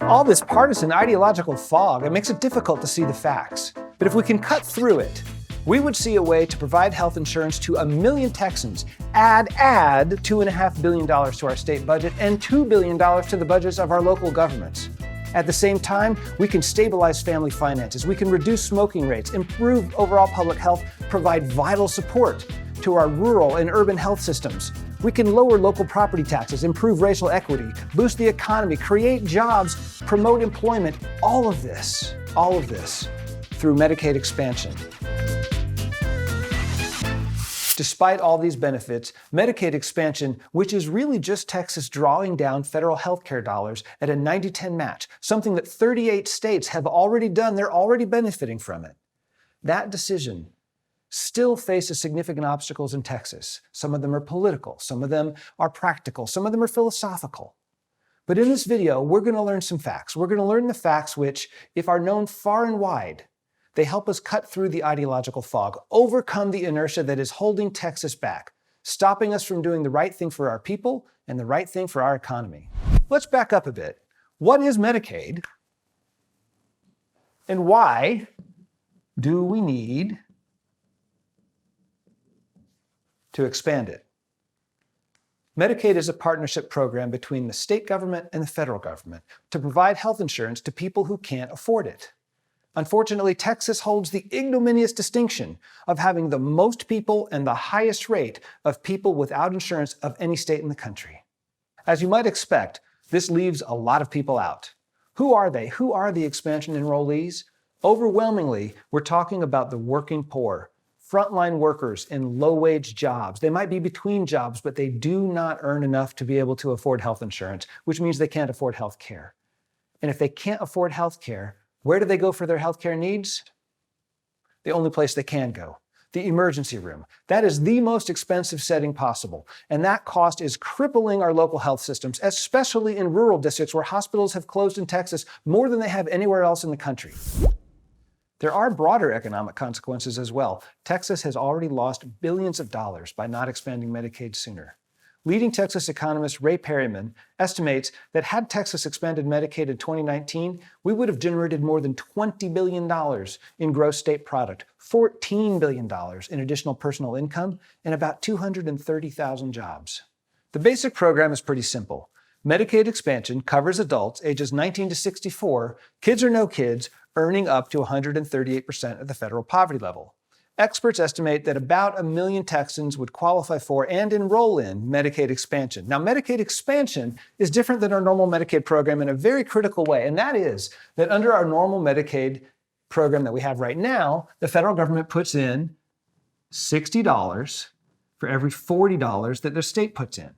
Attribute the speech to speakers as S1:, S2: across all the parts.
S1: All this partisan ideological fog, it makes it difficult to see the facts. But if we can cut through it, we would see a way to provide health insurance to 1 million Texans, add $2.5 billion to our state budget and $2 billion to the budgets of our local governments. At the same time, we can stabilize family finances, we can reduce smoking rates, improve overall public health, provide vital support to our rural and urban health systems. We can lower local property taxes, improve racial equity, boost the economy, create jobs, promote employment, all of this through Medicaid expansion. Despite all these benefits, Medicaid expansion, which is really just Texas drawing down federal health care dollars at a 90-10 match, something that 38 states have already done, they're already benefiting from it. That decision still faces significant obstacles in Texas. Some of them are political, some of them are practical, some of them are philosophical. But in this video, we're going to learn some facts. We're going to learn the facts which, if are known far and wide, they help us cut through the ideological fog, overcome the inertia that is holding Texas back, stopping us from doing the right thing for our people and the right thing for our economy. Let's back up a bit. What is Medicaid? And why do we need to expand it? Medicaid is a partnership program between the state government and the federal government to provide health insurance to people who can't afford it. Unfortunately, Texas holds the ignominious distinction of having the most people and the highest rate of people without insurance of any state in the country. As you might expect, this leaves a lot of people out. Who are they? Who are the expansion enrollees? Overwhelmingly, we're talking about the working poor, frontline workers in low-wage jobs. They might be between jobs, but they do not earn enough to be able to afford health insurance, which means they can't afford health care. And if they can't afford health care, where do they go for their health care needs? The only place they can go, the emergency room. That is the most expensive setting possible. And that cost is crippling our local health systems, especially in rural districts where hospitals have closed in Texas more than they have anywhere else in the country. There are broader economic consequences as well. Texas has already lost billions of dollars by not expanding Medicaid sooner. Leading Texas economist Ray Perryman estimates that had Texas expanded Medicaid in 2019, we would have generated more than $20 billion in gross state product, $14 billion in additional personal income, and about 230,000 jobs. The basic program is pretty simple. Medicaid expansion covers adults ages 19 to 64, kids or no kids, earning up to 138% of the federal poverty level. Experts estimate that about 1 million Texans would qualify for and enroll in Medicaid expansion. Now, Medicaid expansion is different than our normal Medicaid program in a very critical way, and that is that under our normal Medicaid program that we have right now, the federal government puts in $60 for every $40 that the state puts in.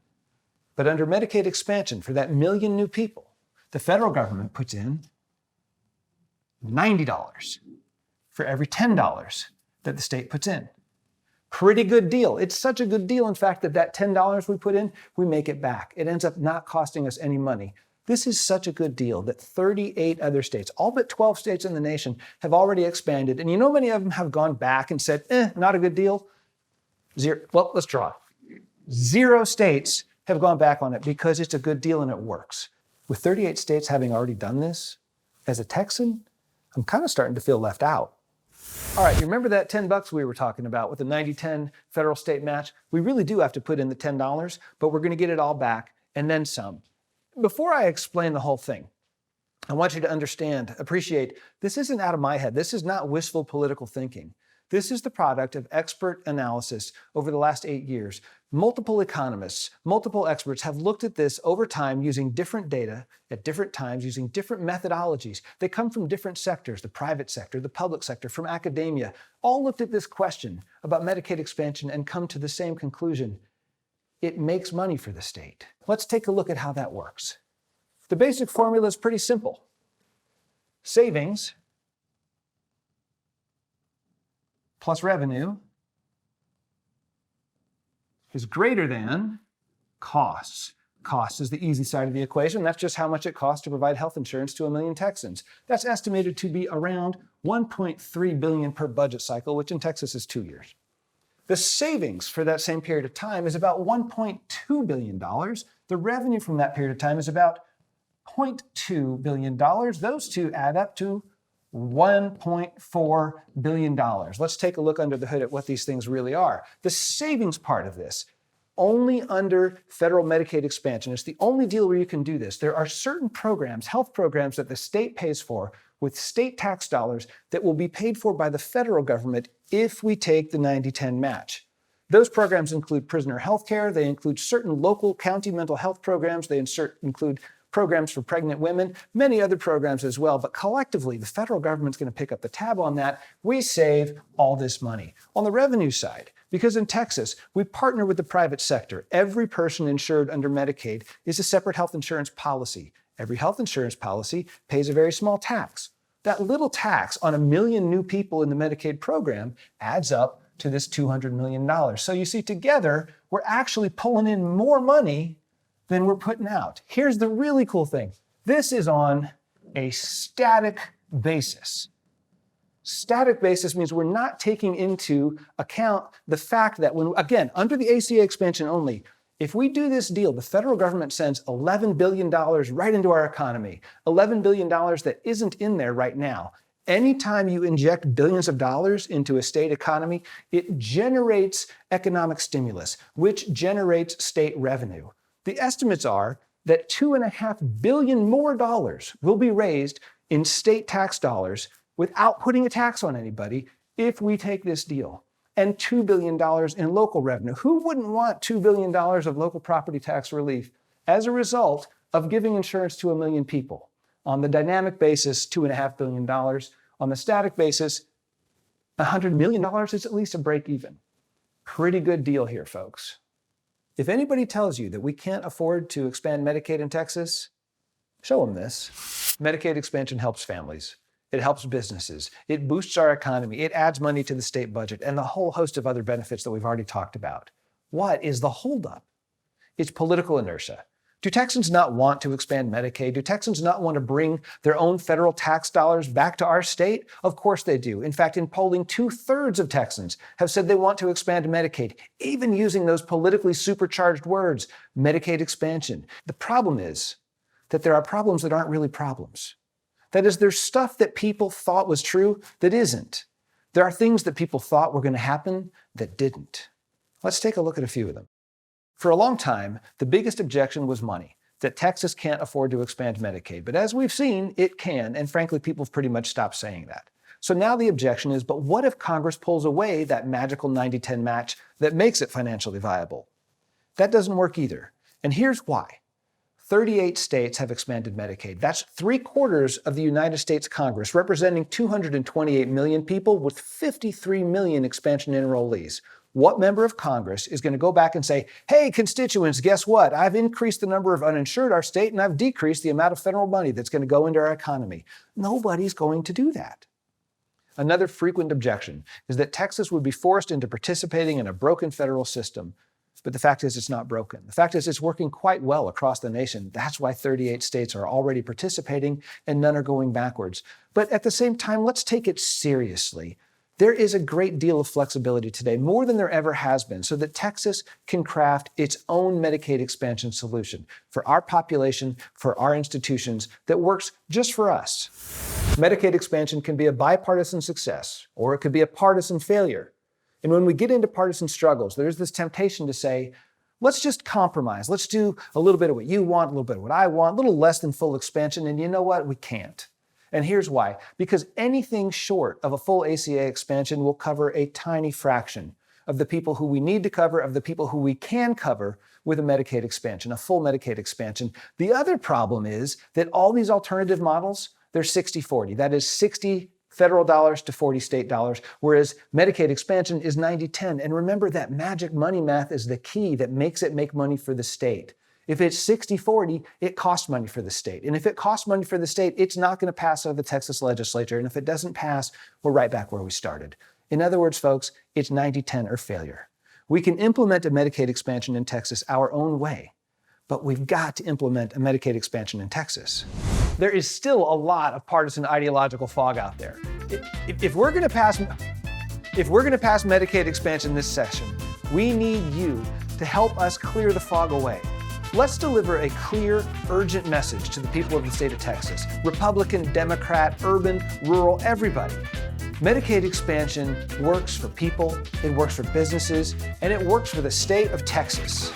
S1: But under Medicaid expansion, for that 1 million new people, the federal government puts in $90 for every $10 that the state puts in. Pretty good deal. It's such a good deal, in fact, that $10 we put in, we make it back. It ends up not costing us any money. This is such a good deal that 38 other states, all but 12 states in the nation, have already expanded. And you know many of them have gone back and said, not a good deal? Zero. Well, let's draw. 0 states have gone back on it because it's a good deal and it works. With 38 states having already done this, as a Texan, I'm kind of starting to feel left out. All right, you remember that $10 we were talking about with the 90-10 federal state match? We really do have to put in the $10, but we're going to get it all back and then some. Before I explain the whole thing, I want you to understand, appreciate, this isn't out of my head. This is not wishful political thinking. This is the product of expert analysis over the last 8 years. Multiple economists, multiple experts have looked at this over time using different data at different times, using different methodologies. They come from different sectors, the private sector, the public sector, from academia, all looked at this question about Medicaid expansion and come to the same conclusion. It makes money for the state. Let's take a look at how that works. The basic formula is pretty simple. Savings plus revenue is greater than costs. Cost is the easy side of the equation. That's just how much it costs to provide health insurance to 1 million Texans. That's estimated to be around $1.3 billion per budget cycle, which in Texas is 2 years. The savings for that same period of time is about $1.2 billion. The revenue from that period of time is about $0.2 billion. Those two add up to $1.4 billion. Let's take a look under the hood at what these things really are. The savings part of this, only under federal Medicaid expansion. It's the only deal where you can do this. There are certain programs, health programs, that the state pays for with state tax dollars that will be paid for by the federal government if we take the 90-10 match. Those programs include prisoner health care. They include certain local county mental health programs. They include programs for pregnant women, many other programs as well. But collectively, the federal government's going to pick up the tab on that. We save all this money. On the revenue side, because in Texas, we partner with the private sector. Every person insured under Medicaid is a separate health insurance policy. Every health insurance policy pays a very small tax. That little tax on 1 million new people in the Medicaid program adds up to this $200 million. So you see, together, we're actually pulling in more money than we're putting out. Here's the really cool thing. This is on a static basis. Static basis means we're not taking into account the fact that when, again, under the ACA expansion only, if we do this deal, the federal government sends $11 billion right into our economy, $11 billion that isn't in there right now. Anytime you inject billions of dollars into a state economy, it generates economic stimulus, which generates state revenue. The estimates are that $2.5 billion more dollars will be raised in state tax dollars without putting a tax on anybody if we take this deal. And $2 billion in local revenue. Who wouldn't want $2 billion of local property tax relief as a result of giving insurance to 1 million people? On the dynamic basis, $2.5 billion. On the static basis, $100 million is at least a break even. Pretty good deal here, folks. If anybody tells you that we can't afford to expand Medicaid in Texas, show them this. Medicaid expansion helps families. It helps businesses. It boosts our economy. It adds money to the state budget and the whole host of other benefits that we've already talked about. What is the holdup? It's political inertia. Do Texans not want to expand Medicaid? Do Texans not want to bring their own federal tax dollars back to our state? Of course they do. In fact, in polling, 2/3 of Texans have said they want to expand Medicaid, even using those politically supercharged words, Medicaid expansion. The problem is that there are problems that aren't really problems. That is, there's stuff that people thought was true that isn't. There are things that people thought were going to happen that didn't. Let's take a look at a few of them. For a long time, the biggest objection was money, that Texas can't afford to expand Medicaid. But as we've seen, it can, and frankly, people have pretty much stopped saying that. So now the objection is, but what if Congress pulls away that magical 90-10 match that makes it financially viable? That doesn't work either. And here's why. 38 states have expanded Medicaid. That's 3/4 of the United States Congress, representing 228 million people with 53 million expansion enrollees. What member of Congress is going to go back and say, hey, constituents, guess what? I've increased the number of uninsured in our state and I've decreased the amount of federal money that's going to go into our economy? Nobody's going to do that. Another frequent objection is that Texas would be forced into participating in a broken federal system. But the fact is, it's not broken. The fact is, it's working quite well across the nation. That's why 38 states are already participating and none are going backwards. But at the same time, let's take it seriously. There is a great deal of flexibility today, more than there ever has been, so that Texas can craft its own Medicaid expansion solution for our population, for our institutions, that works just for us. Medicaid expansion can be a bipartisan success, or it could be a partisan failure. And when we get into partisan struggles, there's this temptation to say, let's just compromise. Let's do a little bit of what you want, a little bit of what I want, a little less than full expansion. And you know what? We can't. And here's why. Because anything short of a full ACA expansion will cover a tiny fraction of the people who we need to cover, of the people who we can cover with a Medicaid expansion, a full Medicaid expansion. The other problem is that all these alternative models, they're 60-40. That is 60 federal dollars to 40 state dollars, whereas Medicaid expansion is 90-10. And remember, that magic money math is the key that makes it make money for the state. If it's 60-40, it costs money for the state. And if it costs money for the state, it's not going to pass out of the Texas legislature. And if it doesn't pass, we're right back where we started. In other words, folks, it's 90-10 or failure. We can implement a Medicaid expansion in Texas our own way, but we've got to implement a Medicaid expansion in Texas. There is still a lot of partisan ideological fog out there. If we're going to pass Medicaid expansion this session, we need you to help us clear the fog away. Let's deliver a clear, urgent message to the people of the state of Texas. Republican, Democrat, urban, rural, everybody. Medicaid expansion works for people, it works for businesses, and it works for the state of Texas.